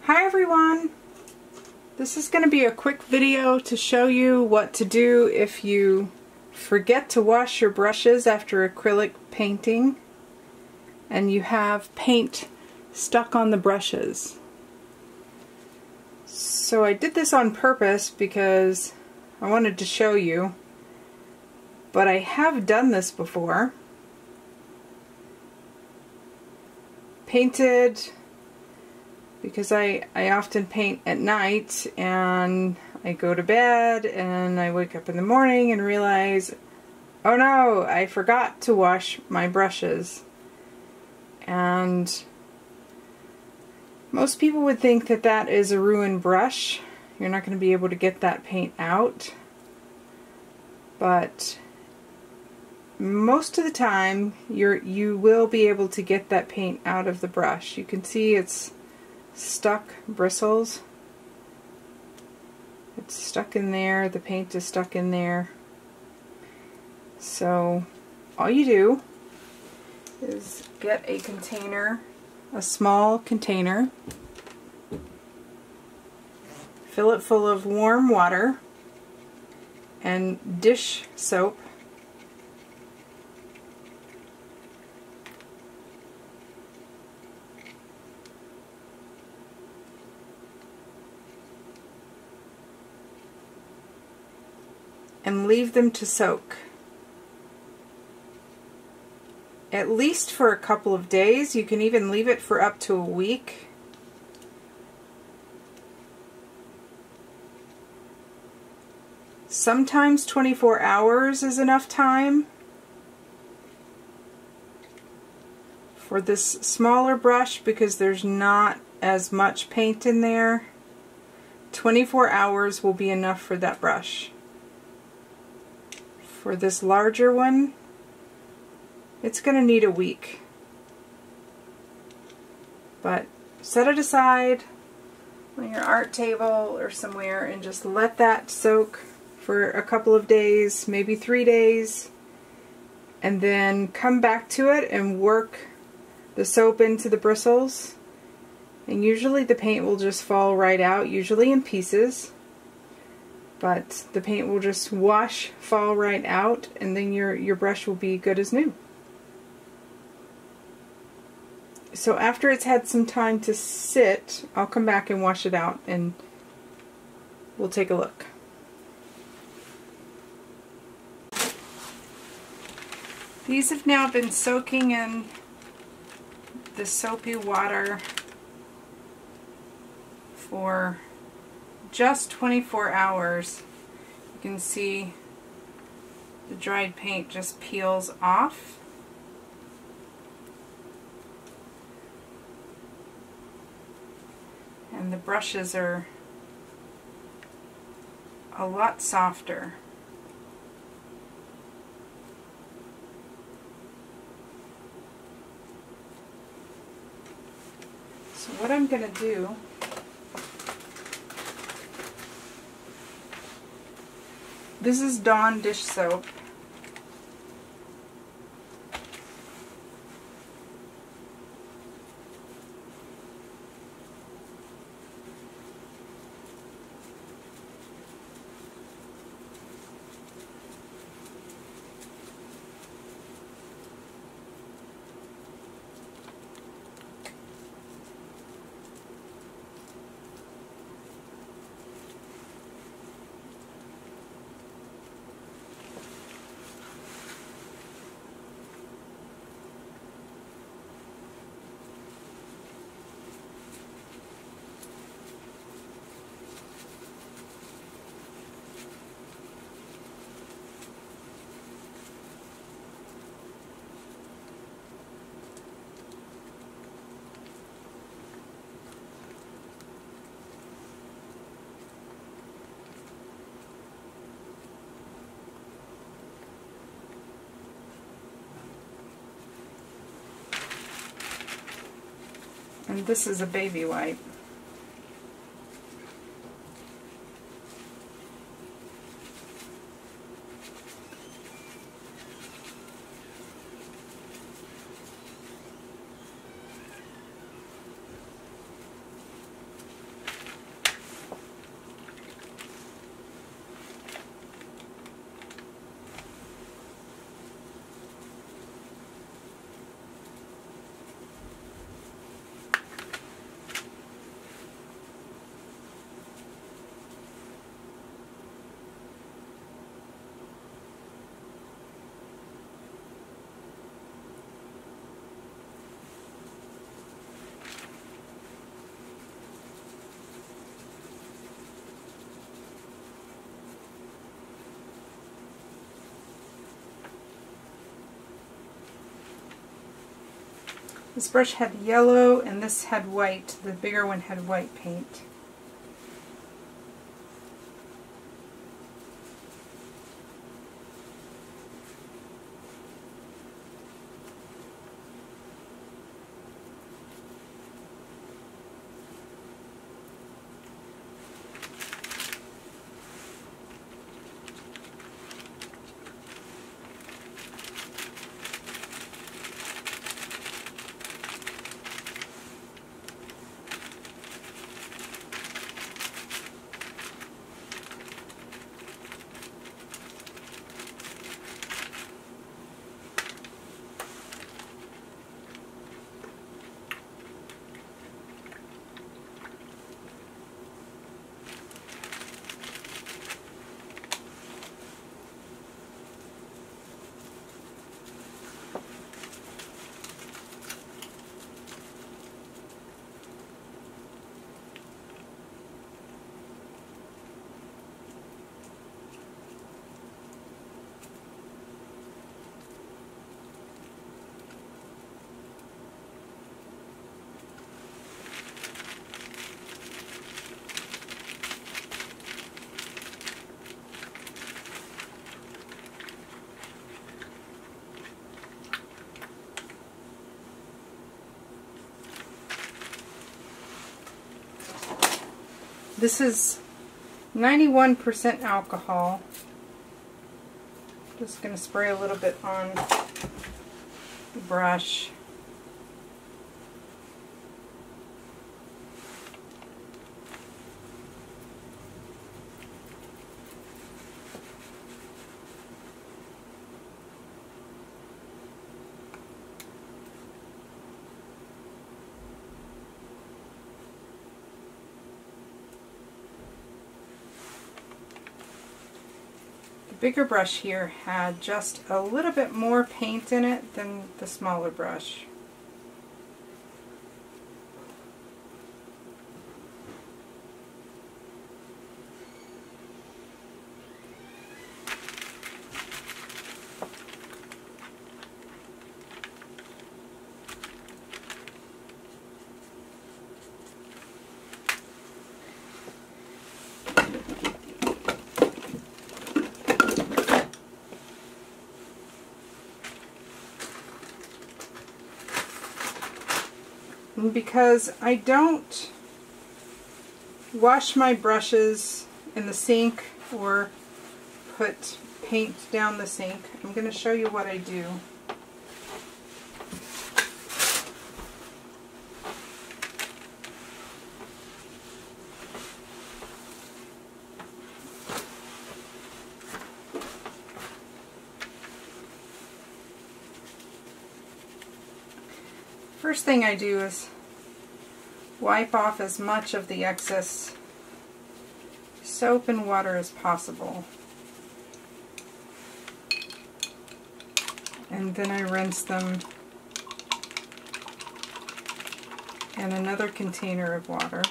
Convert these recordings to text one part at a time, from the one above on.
Hi everyone! This is going to be a quick video to show you what to do if you forget to wash your brushes after acrylic painting and you have paint stuck on the brushes. So I did this on purpose because I wanted to show you, but I have done this before. Painted, because I often paint at night and I go to bed and I wake up in the morning and realize, oh no, I forgot to wash my brushes. And most people would think that that is a ruined brush. You're not going to be able to get that paint out. But most of the time you will be able to get that paint out of the brush. You can see it's stuck bristles. It's stuck in there, the paint is stuck in there. So all you do is get a container, a small container, fill it full of warm water and dish soap. And leave them to soak. At least for a couple of days. You can even leave it for up to a week. Sometimes 24 hours is enough time. For this smaller brush, because there's not as much paint in there, 24 hours will be enough for that brush. For this larger one, it's going to need a week. But set it aside on your art table or somewhere and just let that soak for a couple of days, maybe 3 days, and then come back to it and work the soap into the bristles. And usually the paint will just fall right out, usually in pieces. But the paint will just fall right out, and then your brush will be good as new. So after it's had some time to sit, I'll come back and wash it out and we'll take a look. These have now been soaking in the soapy water for just 24 hours. You can see the dried paint just peels off. And the brushes are a lot softer. So what I'm going to do, this is Dawn dish soap. And this is a baby wipe. This brush had yellow and this had white. The bigger one had white paint. This is 91% alcohol. Just going to spray a little bit on the brush. Bigger brush here had just a little bit more paint in it than the smaller brush. And because I don't wash my brushes in the sink or put paint down the sink, I'm going to show you what I do. First thing I do is wipe off as much of the excess soap and water as possible. And then I rinse them in another container of water.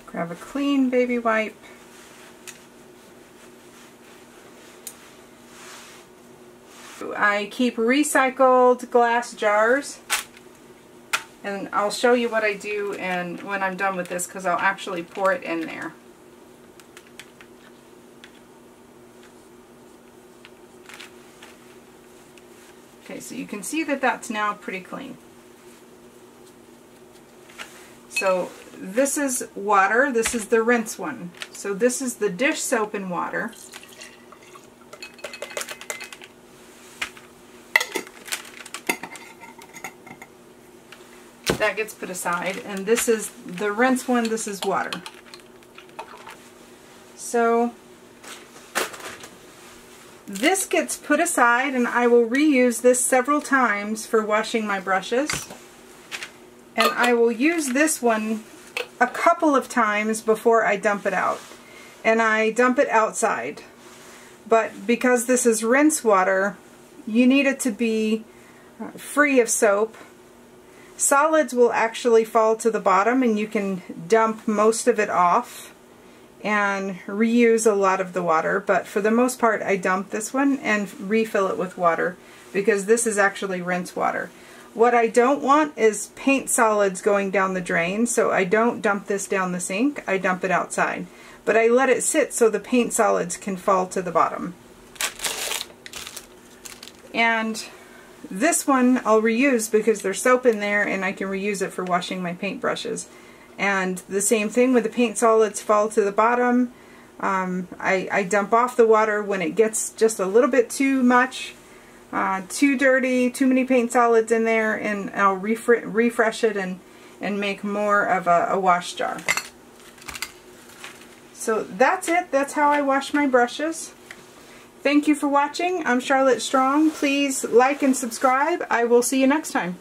Grab a clean baby wipe. I keep recycled glass jars, and I'll show you what I do and when I'm done with this, because I'll actually pour it in there. Okay, so you can see that that's now pretty clean. So this is water, this is the rinse one. So this is the dish soap and water. That gets put aside, and this is the rinse one, this is water. So this gets put aside, and I will reuse this several times for washing my brushes. And I will use this one a couple of times before I dump it out. and I dump it outside. But because this is rinse water, you need it to be free of soap. Solids will actually fall to the bottom, and you can dump most of it off and reuse a lot of the water, but for the most part I dump this one and refill it with water because this is actually rinse water. What I don't want is paint solids going down the drain, so I don't dump this down the sink, I dump it outside. But I let it sit so the paint solids can fall to the bottom. And this one I'll reuse because there's soap in there and I can reuse it for washing my paintbrushes. And the same thing when the paint solids fall to the bottom. I dump off the water when it gets just a little bit too much, too dirty, too many paint solids in there, and I'll refresh it and make more of a wash jar. So that's it. That's how I wash my brushes. Thank you for watching. I'm Charlotte Strong. Please like and subscribe. I will see you next time.